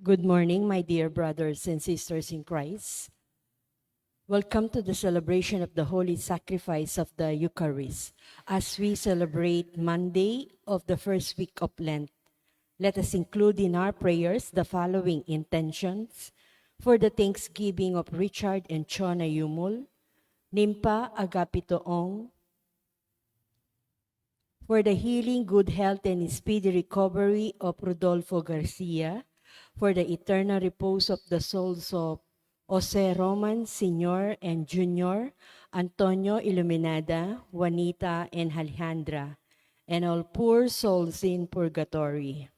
Good morning, my dear brothers and sisters in Christ. Welcome to the celebration of the Holy Sacrifice of the Eucharist. As we celebrate Monday of the first week of Lent, let us include in our prayers the following intentions: for the thanksgiving of Richard and Chona Yumul, Nimpa Agapitoong, for the healing, good health, and speedy recovery of Rodolfo Garcia, for the eternal repose of the souls of Jose Roman Sr. and Jr., Antonio Iluminada, Juanita, and Alejandra, and all poor souls in purgatory.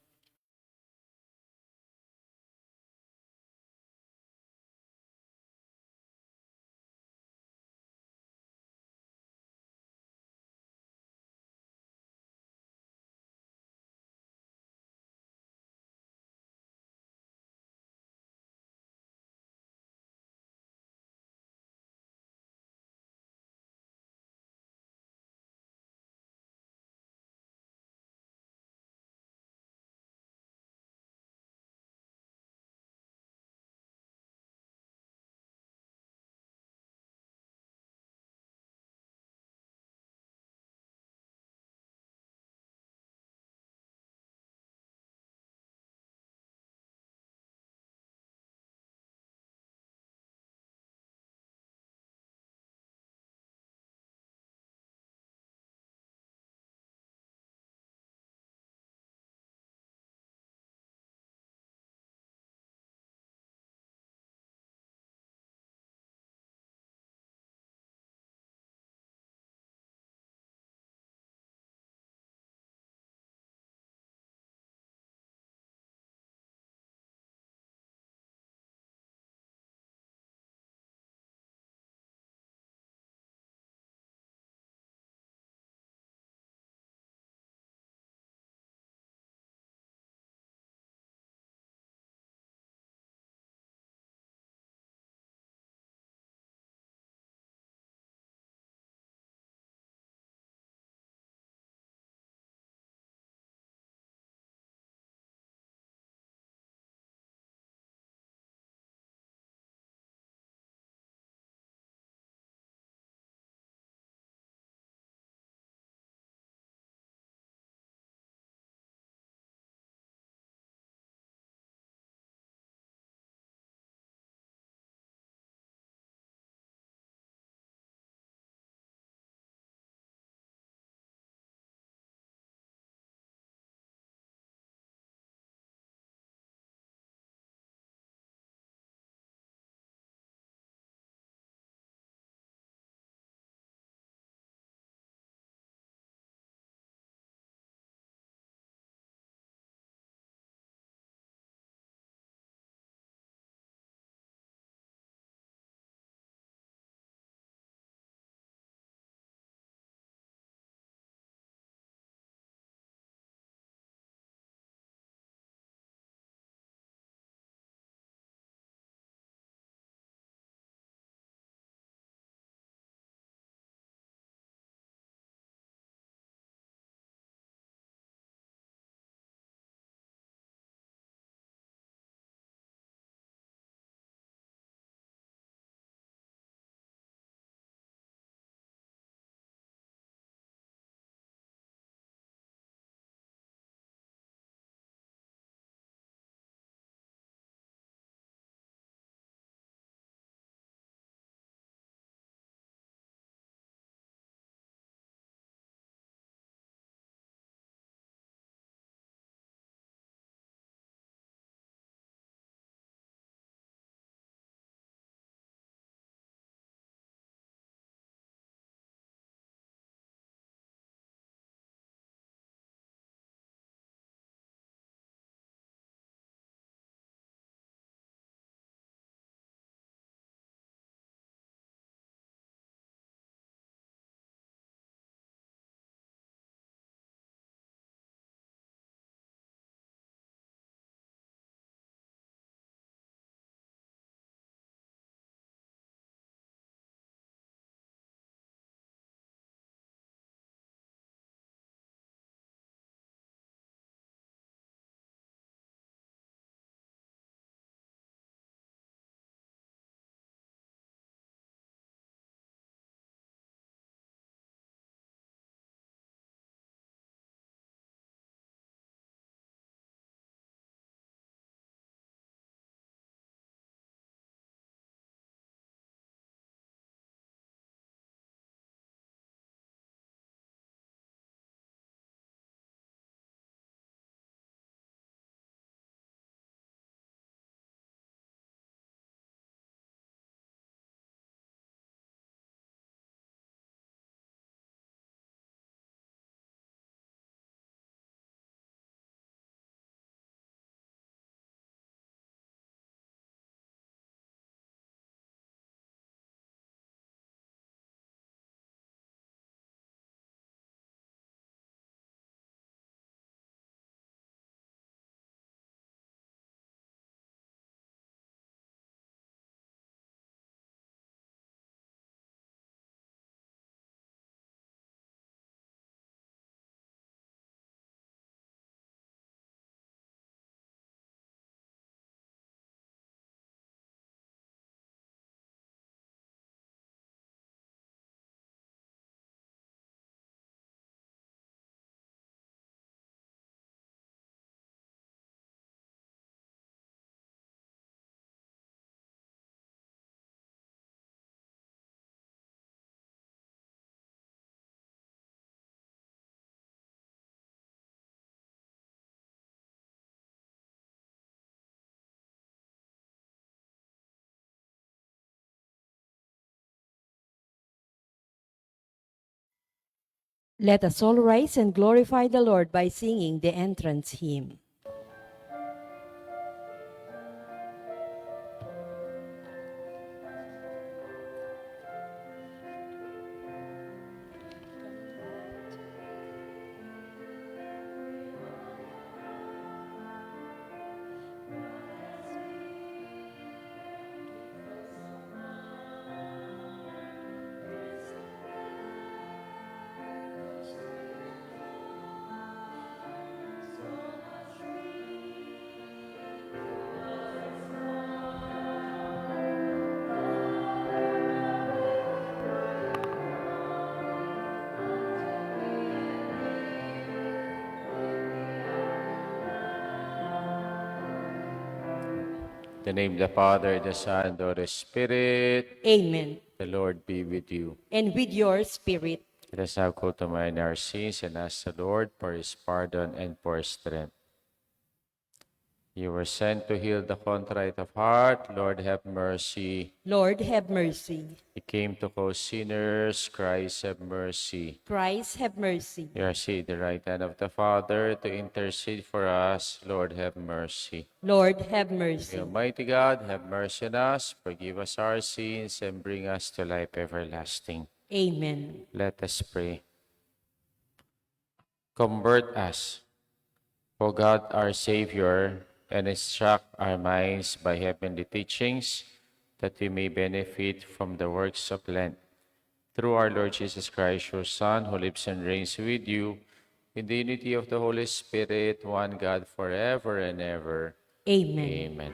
Let us all rise and glorify the Lord by singing the entrance hymn. In the name of the Father, the Son, and the Holy Spirit. Amen. The Lord be with you. And with your spirit. Let us now go to mind our sins and ask the Lord for His pardon and for strength. You were sent to heal the contrite of heart. Lord, have mercy. Lord, have mercy. He came to call sinners. Christ, have mercy. Christ, have mercy. You are seated at the right hand of the Father to intercede for us. Lord, have mercy. Lord, have May mercy. Almighty God have mercy on us, forgive us our sins, and bring us to life everlasting. Amen. Let us pray. Convert us, O God, our Savior, and instruct our minds by heavenly teachings, that we may benefit from the works of Lent. Through our Lord Jesus Christ, your Son, who lives and reigns with you, in the unity of the Holy Spirit, one God, forever and ever. Amen. Amen.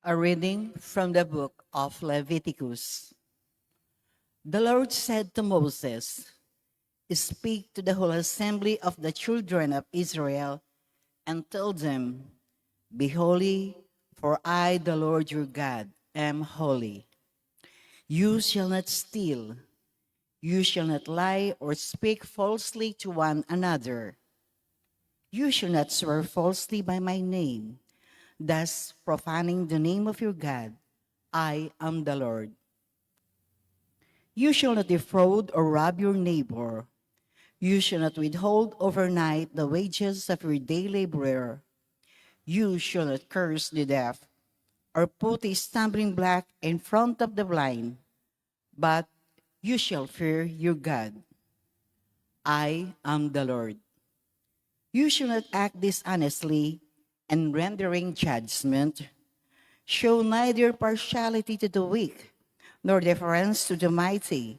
A reading from the book of Leviticus. The Lord said to Moses, "Speak to the whole assembly of the children of Israel and tell them, be holy, for I, the Lord your God, am holy. You shall not steal. You shall not lie or speak falsely to one another. You shall not swear falsely by my name, thus profaning the name of your God. I am the Lord. You shall not defraud or rob your neighbor. You shall not withhold overnight the wages of your day laborer. You shall not curse the deaf or put a stumbling block in front of the blind, but you shall fear your God. I am the Lord. You shall not act dishonestly in rendering judgment. Show neither partiality to the weak, nor deference to the mighty,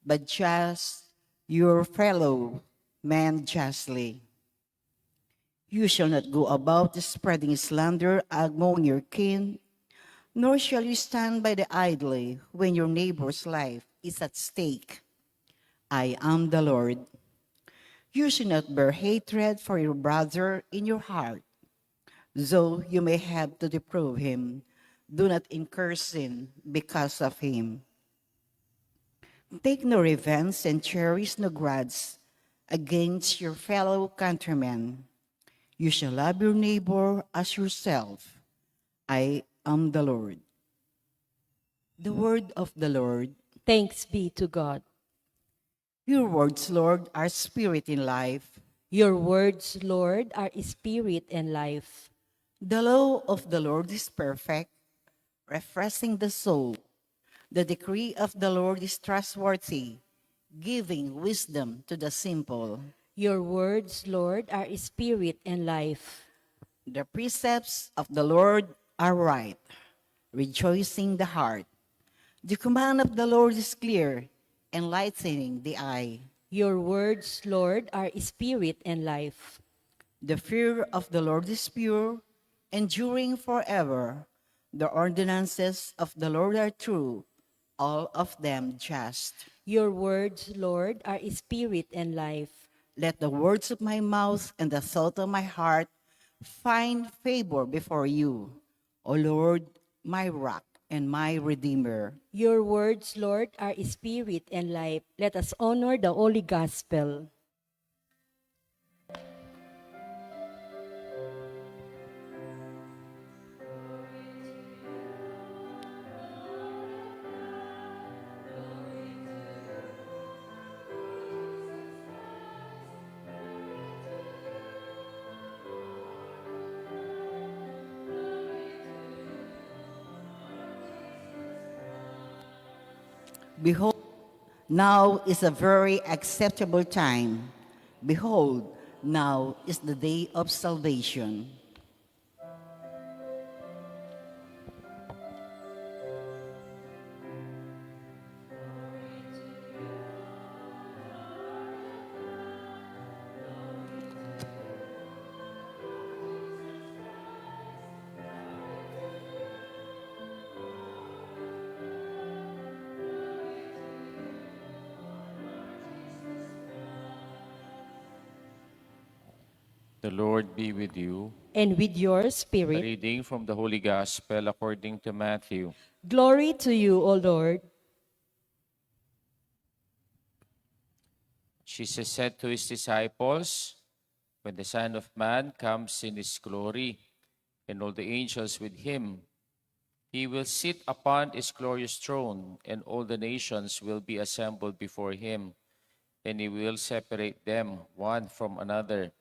but just your fellow man justly. You shall not go about spreading slander among your kin, nor shall you stand by the idly when your neighbor's life is at stake. I am the Lord. You shall not bear hatred for your brother in your heart, though you may have to reprove him. Do not incur sin because of him. Take no revenge and cherish no grudge against your fellow countrymen. You shall love your neighbor as yourself. I am the Lord. The word of the Lord. Thanks be to God. Your words, Lord, are spirit and life. Your words, Lord, are spirit and life. The law of the Lord is perfect, refreshing the soul. The decree of the Lord is trustworthy, giving wisdom to the simple. Your words, Lord, are spirit and life. The precepts of the Lord are right, rejoicing the heart. The command of the Lord is clear, enlightening the eye. Your words, Lord, are spirit and life. The fear of the Lord is pure, enduring forever. The ordinances of the Lord are true, all of them just. Your words, Lord, are spirit and life. Let the words of my mouth and the thought of my heart find favor before you, O Lord, my rock and my Redeemer. Your words, Lord, are spirit and life. Let us honor the Holy Gospel. Behold, now is a very acceptable time. Behold, now is the day of salvation. The Lord be with you. And with your A spirit, reading from the Holy Gospel according to Matthew. glory to you, O Lord. Jesus said to his disciples, "When the Son of Man comes in his glory, and all the angels with him, he will sit upon his glorious throne, and all the nations will be assembled before him, and he will separate them one from another.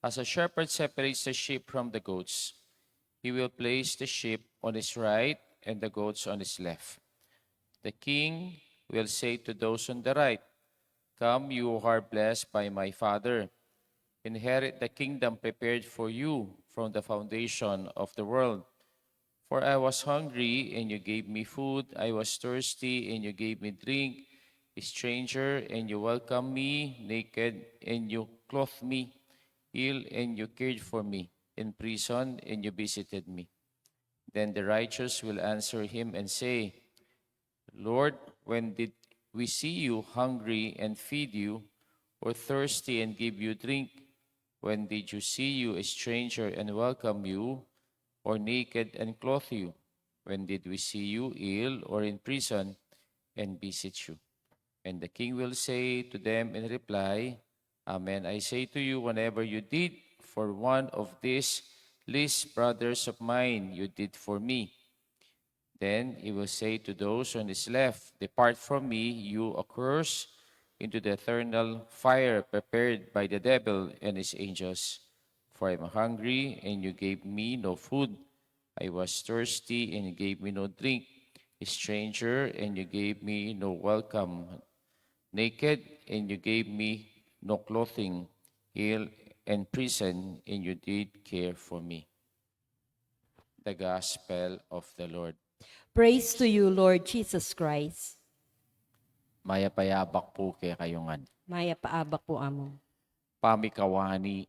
As a shepherd separates the sheep from the goats, he will place the sheep on his right and the goats on his left. The king will say to those on the right, 'Come, you who are blessed by my Father. Inherit the kingdom prepared for you from the foundation of the world. For I was hungry, and you gave me food. I was thirsty, and you gave me drink. A stranger, and you welcomed me. Naked, and you clothed me. Ill, and you cared for me. In prison, and you visited me.' Then the righteous will answer him and say, 'Lord, when did we see you hungry and feed you, or thirsty and give you drink? When did you see you a stranger and welcome you, or naked and clothe you? When did we see you ill or in prison and visit you?' And the king will say to them in reply, 'Amen, I say to you, whenever you did for one of these least brothers of mine, you did for me.' Then he will say to those on his left, 'Depart from me, you accursed, into the eternal fire prepared by the devil and his angels. For I am hungry, and you gave me no food. I was thirsty, and you gave me no drink. A stranger, and you gave me no welcome. Naked, and you gave me no clothing. Ill and prison, and you did care for me.'" The Gospel of the Lord. Praise to you, Lord Jesus Christ. Mayapayabak po kay kayongan. Maya paabak po amo. Pamikawani,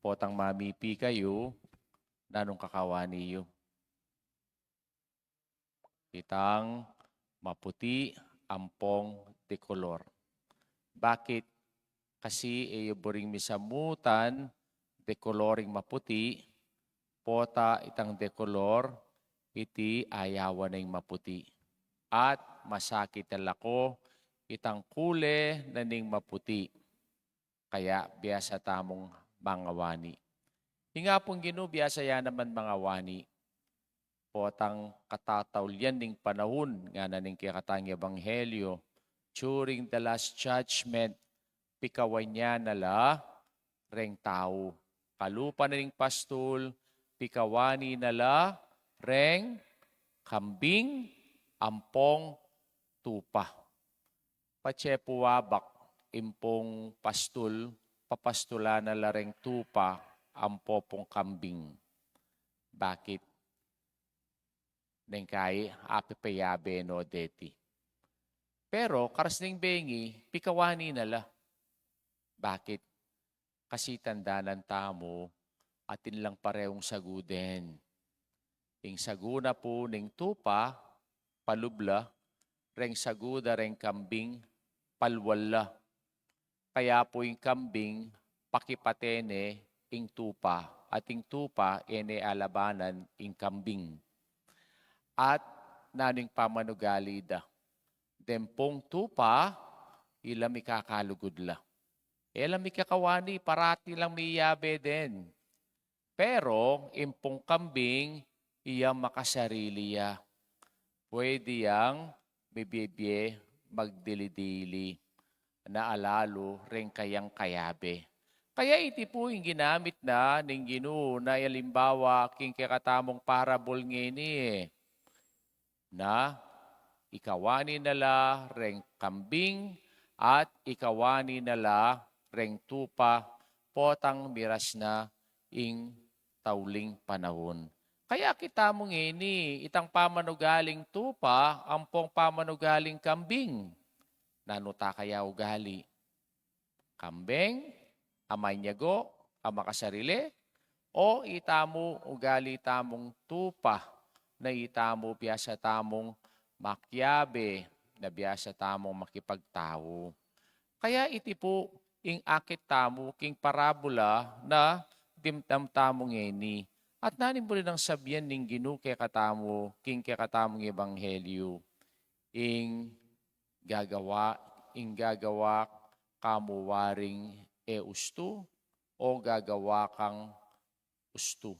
potang mamipi kayo, nanong kakawani yo. Kitang maputi, ampong, dekolor. Bakit? Kasi boring misamutan, dekoloring maputi, pota itang dekolor, iti ayawan ng maputi. At masakit talako, itang kule naning maputi. Kaya biyasa tamong mga wani. Hinga pong Ginoo, biyasa yan naman mga wani. Potang katatawlyan ning panahon nga naning kikatang ebanghelyo. During the last judgment, pikawan niya nala reng tao. Kalupa na ning pastol, pikawani nala reng kambing, ampong, tupa. Patsepuwabak, impong pastol, papastula na lareng tupa, ampopong kambing. Bakit? Nengkay, apipayabe no deti. Pero, karas ning bengi, pikawani nala. Bakit? Kasi tandanan tamo, atin lang parehong saguden. Ing saguna po ning tupa, palubla, reng saguda reng kambing, palwala. Kaya po yung kambing, pakipatene, ing tupa. At ing tupa, ene alabanan, ing kambing. at naning pamanugali da. Dempong tupa, ilam ikakalugod la. Ilam ikakawani, parati lang may yabe din. Pero, impong kambing, iyang makasarili ya. Pwede yang bibibye magdili-dili na alalo rin kayang kayabe. Kaya iti po yung ginamit na ng Ginoo na yalimbawa king kakatamong parable ngini na ikawani nala reng kambing at ikawani nala reng tupa potang miras na ing tauling panahon. Kaya kita mong ini, itang pamanugaling tupa, ampong pamanugaling kambing. Nanuta kaya ugali. Kambing, amay nyago, ama kasarili, o itamo ugali tamong tupa, na itamo biyasa tamong makyabe, na biyasa tamong makipagtao. Kaya iti po, ing akit tamo, king parabola, na dimtam tamong eni. At nanin mo rin ang sabihan ning Ginoo kay katamo, king kay katamong ebanghelyo. Ing gagawa kamuwaring usto o gagawa kang usto.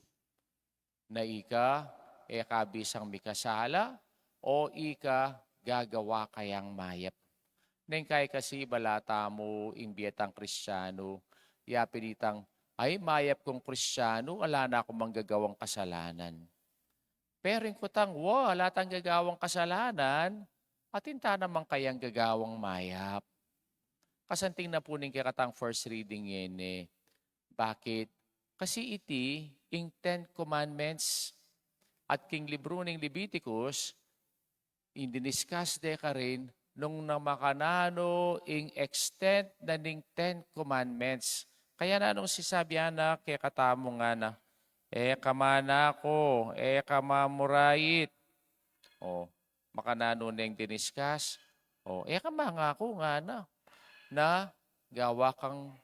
Na ika kabisang mikasala o ika gagawa kayang mayap. Neng kay kasi balata mo imbiyatang Kristiyano, yapinitang ay mayap kong Kristiyano, ala na akong manggagawang kasalanan. Pero yung kutang, wala tang gagawang kasalanan, at hinta naman kayang gagawang mayap. Kasanting na po ning kakatang first reading yan Bakit? Kasi iti, ing 10 Commandments at king libro ng Leviticus, indiniscuss de ka rin nung namakanano ing extent na ning 10 Commandments. Kaya na nung sisabihan na kay katamo nga na, kamana ko, kamamurayit. O, makanano na yung diniscuss. O, kamanga ko nga na gawa kang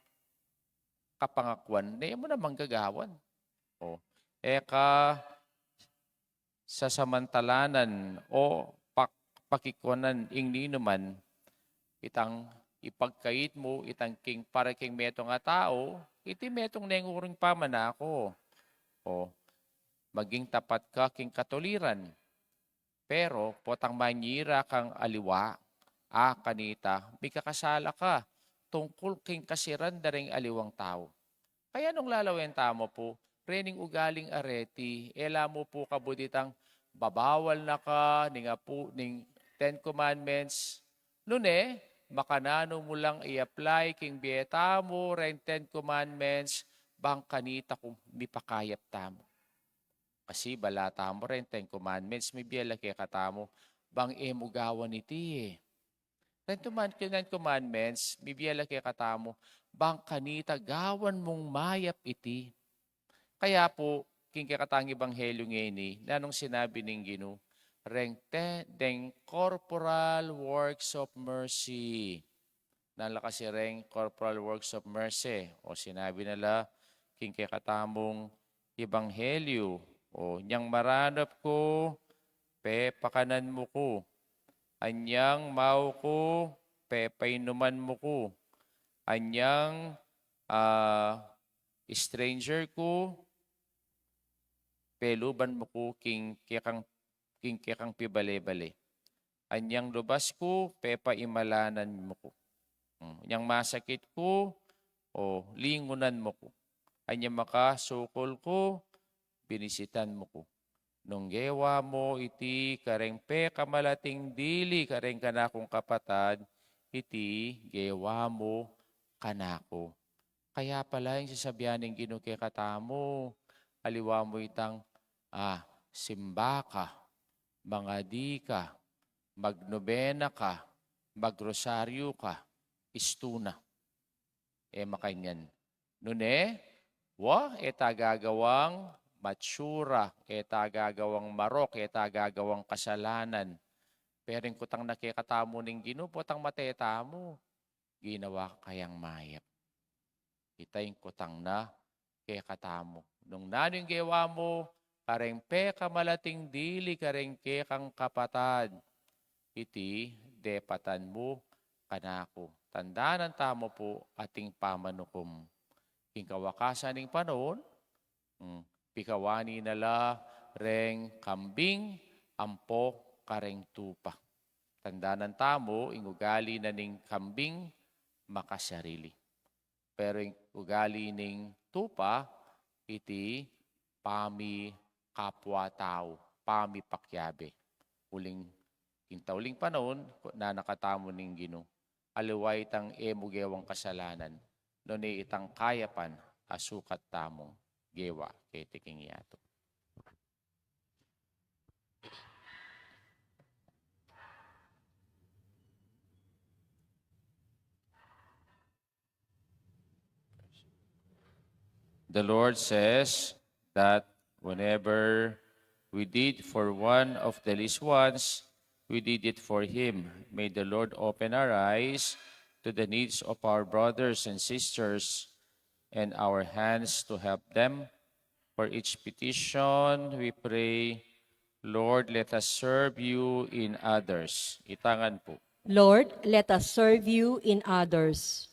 kapangakuan, na mo namang gagawan. O, sasamantalanan o pakikuanan ing ninuman, itang ipagkait mo, itang king para king metong nga tao, iti metong nenguring pamanako. O, maging tapat ka king katoliran. Pero, potang manyira kang aliwa, kanita, may kakasala ka, tungkol king kasiran daring aliwang tao. Kaya nung lalawin tamo po, rening ugaling areti, mo po kabuditang babawal na ka, ning 10 Commandments. Nune, makanano mo lang i-apply king bieta mo, ren 10 Commandments, bang kanita kung mipakayap tamo. Kasi balata mo ren 10 Commandments, may biyala kaya katamo, bang emugawan iti 10 Commandments, may biyala kaya katamo, bang kanita gawan mong mayap iti. Kaya po, king kakatang ebanghelyo ngeni, na nung sinabi ng Ginoo, deng corporal works of mercy. Nalakas si corporal works of mercy. O sinabi nila, king kakatamong ebanghelyo, o niyang maranap ko, pakanan mo ko. Anyang mau ko, painuman mo ko. Anyang stranger ko, peluban mo ko king kekang pibale-bale. Anyang lubas ko, paimalanan mo ko. Anyang masakit ko, lingunan mo ko. Anyang makasukol ko, binisitan mo ko. Nung gewa mo iti kareng kamalating dili kareng kanakong kapatad, iti gewa mo kanako. Kaya pala yung sasabihan ng Ginoo kay katamo, aliwa mo itang simba ka, mangadi ka, magnobena ka, magrosaryo ka, istuna. Makanyan. Nune, gagawang matsura, gagawang marok, gagawang kasalanan. Pero yung kutang nakikatamo ng Ginoo, potang matetamo, ginawa kayang mayap. Kita yung kutang na kaya katamo. Nung nano yung gawa mo, karengpe kamalating dili karengke kang kapatad, iti depatan mo kanako. Tandaan tamo po ating pamanukom. Kingkawakasan ng panahon, pikawani nala reng kambing, ampo kareng tupa. Tandaan tamo, ingugali na ning kambing, makasarili. Pero yung ugali ning tupa, iti pami kapwa-tao, pami pakyabe. Kintauling panahon, na nakatamo ning Ginoo. Aliway itang emugewang kasalanan, no ni itang kayapan, asukat tamong gewa, kay tiking yato. The Lord says that whenever we did for one of the least ones, we did it for Him. May the Lord open our eyes to the needs of our brothers and sisters and our hands to help them. For each petition, we pray, Lord, let us serve you in others. Itangan po. Lord, let us serve you in others.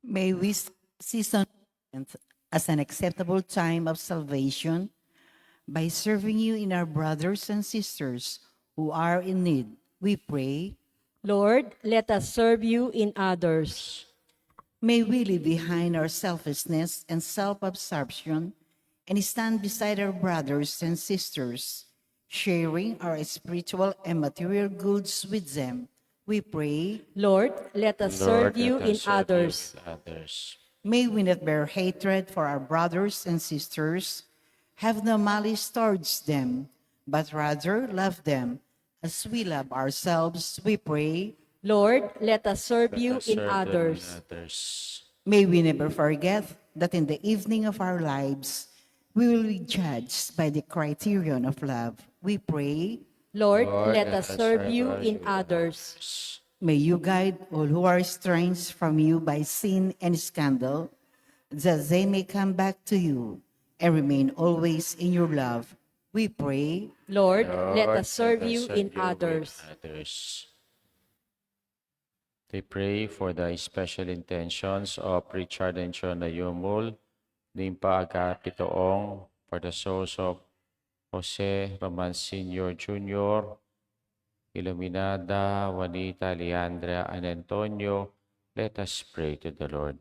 May we season as an acceptable time of salvation by serving you in our brothers and sisters who are in need. We pray. Lord, let us serve you in others. May we leave behind our selfishness and self-absorption and stand beside our brothers and sisters, sharing our spiritual and material goods with them. We pray. Lord, let us serve Lord, you let in us serve you others. with others. May we not bear hatred for our brothers and sisters, have no malice towards them, but rather love them as we love ourselves. We pray. Lord, let us serve Let you us in serve them others. others. May we never forget that in the evening of our lives, we will be judged by the criterion of love. We pray. Lord, Lord, let us serve you in with others. May you guide all who are estranged from you by sin and scandal, that they may come back to you and remain always in your love. We pray. Lord, let Lord, us serve you in with others. others. They pray for the special intentions of Richard and Chona Yumul, Limpa Agapitoong, for the souls of Jose Roman Sr. Jr., Iluminada, Juanita, Leandra, and Antonio. Let us pray to the Lord.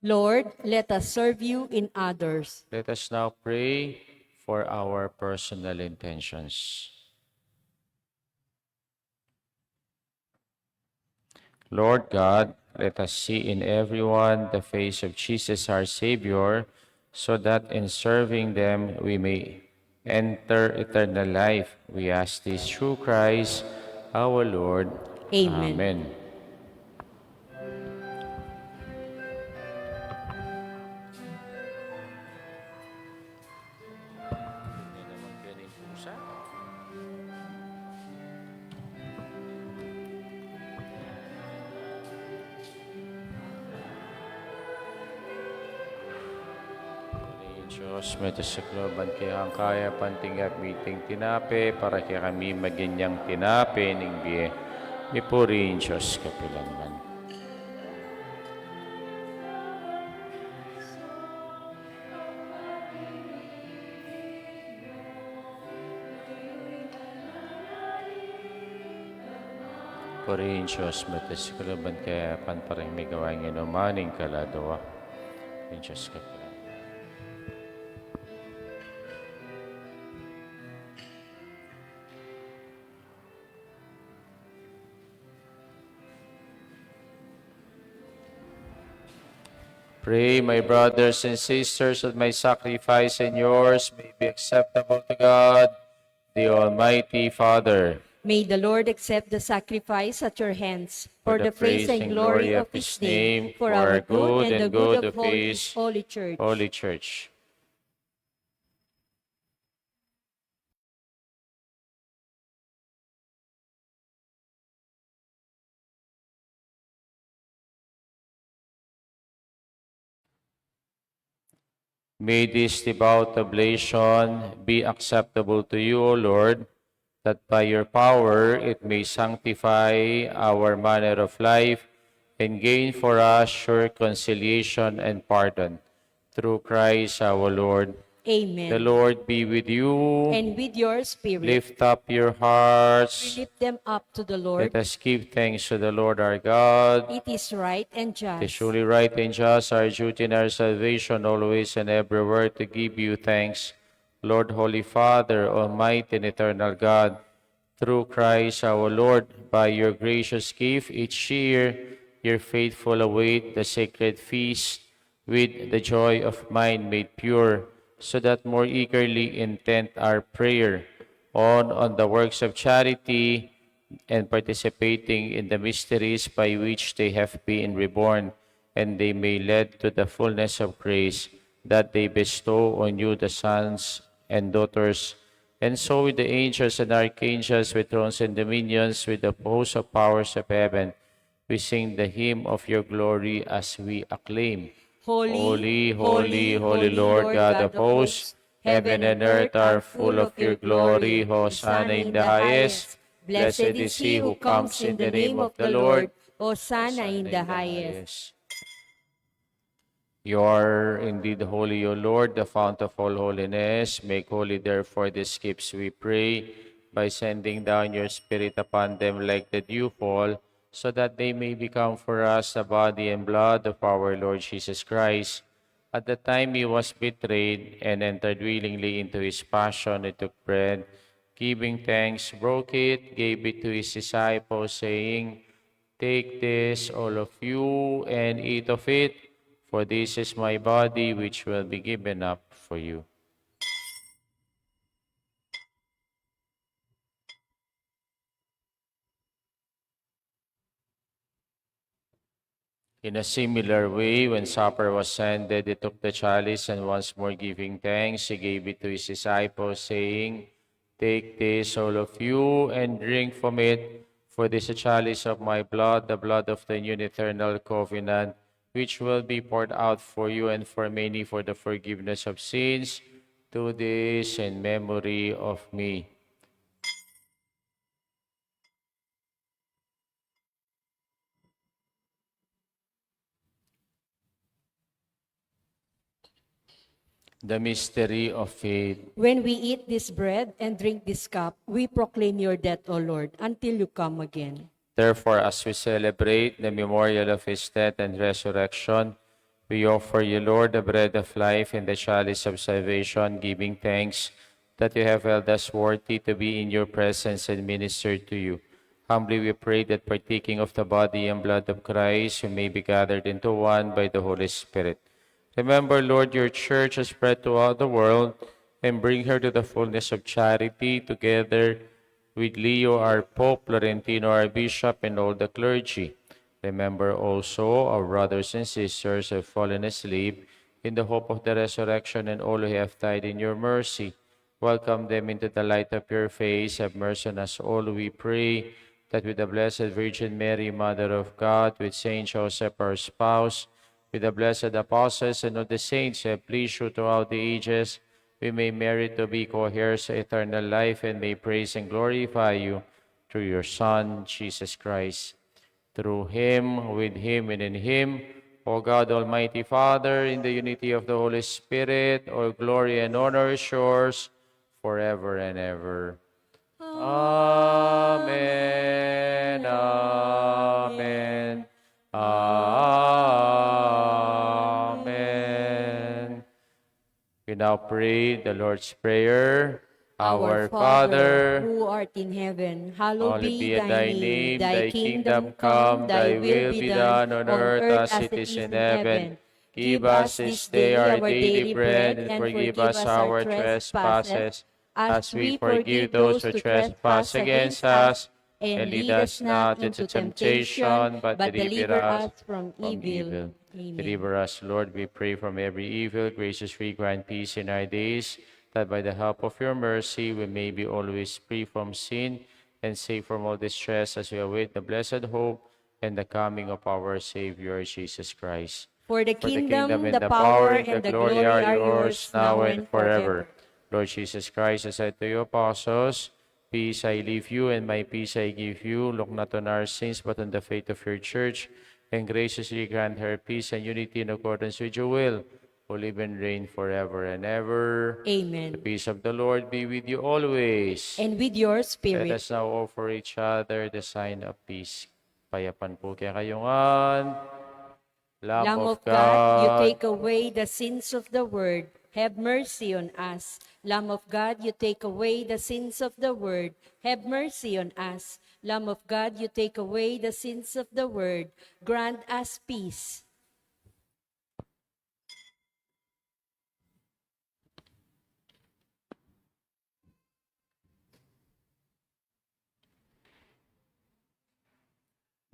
Lord, let us serve you in others. Let us now pray for our personal intentions. Lord God, let us see in everyone the face of Jesus our Savior, so that in serving them we may enter eternal life. We ask this through Christ our Lord. Amen. Amen. Diyos, may tasakloban kaya ang kaya pantingat meeting tinape para kaya kami maginyang tinape ning biye. Ipuri Diyos kapilanman. Puri Diyos, may tasakloban kaya pan parang may gawain inumaning kaladawa. Diyos kapilanman. Pray, my brothers and sisters, that my sacrifice and yours may be acceptable to God, the Almighty Father. May the Lord accept the sacrifice at your hands for the praise and glory of His name, for our good and the good of His Holy Church. Holy Church. May this devout oblation be acceptable to you, O Lord, that by your power it may sanctify our manner of life and gain for us sure conciliation and pardon. Through Christ our Lord. Amen. The Lord be with you. And with your spirit, Lift up your we hearts. lift them up to the Lord. Let us give thanks to the Lord our God. It is right and It is just. surely right and just, our duty and our salvation, always and everywhere to give you thanks. Lord, Holy Father, Almighty and eternal God, through Christ our Lord, by your gracious gift each year, your faithful await the sacred feast with the joy of mind made pure, so that more eagerly intent our prayer on the works of charity and participating in the mysteries by which they have been reborn, and they may lead to the fullness of grace that they bestow on you, the sons and daughters. And so with the angels and archangels, with thrones and dominions, with the hosts of powers of heaven, we sing the hymn of your glory as we acclaim. Holy, holy, holy Lord God of hosts, heaven and earth are full of your glory. Hosanna in the highest. Blessed is he who comes in the name of the Lord. Hosanna in the highest. You are indeed holy, O Lord, the fount of all holiness. Make holy, therefore, these gifts, we pray, by sending down your Spirit upon them like the dewfall, so that they may become for us the body and blood of our Lord Jesus Christ. At the time he was betrayed and entered willingly into his passion, he took bread, giving thanks, broke it, gave it to his disciples, saying, "Take this, all of you, and eat of it, for this is my body, which will be given up for you." In a similar way, when supper was ended, he took the chalice, and once more giving thanks, he gave it to his disciples, saying, "Take this, all of you, and drink from it, for this is a chalice of my blood, the blood of the new and eternal covenant, which will be poured out for you and for many for the forgiveness of sins. Do this in memory of me." The mystery of faith. When we eat this bread and drink this cup, we proclaim your death, O Lord, until you come again. Therefore, as we celebrate the memorial of his death and resurrection, we offer you, Lord, the bread of life and the chalice of salvation, giving thanks that you have held us worthy to be in your presence and minister to you. Humbly we pray that partaking of the body and blood of Christ, you may be gathered into one by the Holy Spirit. Remember, Lord, your church has spread throughout the world, and bring her to the fullness of charity, together with Leo, our Pope, Florentino, our Bishop, and all the clergy. Remember also our brothers and sisters who have fallen asleep in the hope of the resurrection, and all who have died in your mercy. Welcome them into the light of your face. Have mercy on us all, we pray, that with the Blessed Virgin Mary, Mother of God, with Saint Joseph, our spouse, with the blessed apostles and of the saints who have pleased you throughout the ages, we may merit to be co-heirs of eternal life, and may praise and glorify you through your Son, Jesus Christ. Through him, with him, and in him, O God, Almighty Father, in the unity of the Holy Spirit, all glory and honor is yours forever and ever. Amen. Amen. Amen. We now pray the Lord's Prayer. Our Father, who art in heaven, hallowed hallowed be be thy thy name. name, Thy thy kingdom kingdom come, come, thy thy will will be be done done on earth as as it it is is in in heaven. heaven. Give us this day our daily bread, and and forgive forgive us us our our trespasses, trespasses, as as we we forgive forgive those those who who trespass trespass against against us. us. And And lead lead us us not not into into temptation, temptation, but but deliver deliver us us from from evil. evil. Amen. Deliver us, Lord, we pray, from every evil. Graciously grant peace in our days, that by the help of your mercy we may be always free from sin and safe from all distress, as we await the blessed hope and the coming of our Savior, Jesus Christ. For the For the kingdom, and the power, and the glory are yours, yours now and forever. Lord Jesus Christ, I said to your apostles, peace I leave you, and my peace I give you. Look not on our sins, but on the faith of your church, and graciously grant her peace and unity in accordance with your will, who live and reign forever and ever. Amen. The peace of the Lord be with you always. And with your Let spirit. us now offer each other the sign of peace. Payapan po kaya kayungan. Lamb of God, you take away the sins of the world. Have mercy on us. Lamb of God, you take away the sins of the world. Have mercy on us. Lamb of God, you take away the sins of the world. Grant us peace.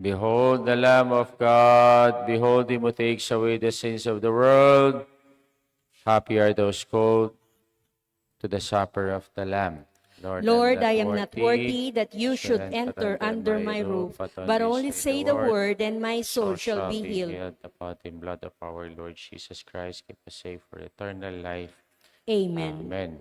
Behold the Lamb of God. Behold him who takes away the sins of the world. Happy are those called to the supper of the Lamb. Lord, I am not worthy that you should enter under my roof, but only say the word, and my soul shall be healed. The body and blood of our Lord Jesus Christ, keep us safe for eternal life. Amen. Amen.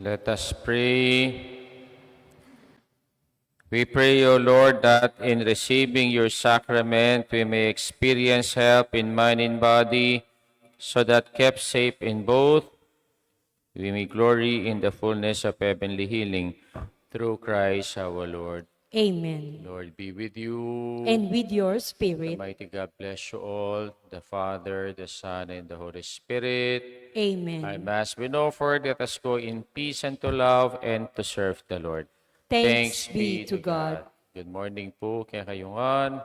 Let us pray. We pray, O Lord, that in receiving your sacrament, we may experience help in mind and body, so that kept safe in both, we may glory in the fullness of heavenly healing. Through Christ our Lord. Amen. Lord be with you. And with your The spirit. mighty God bless you all, the Father, the Son, and the Holy Spirit. Amen. Our Mass been offered. Let us go in peace and to love and to serve the Lord. Thanks be to God. Good morning po, kaya kayungan.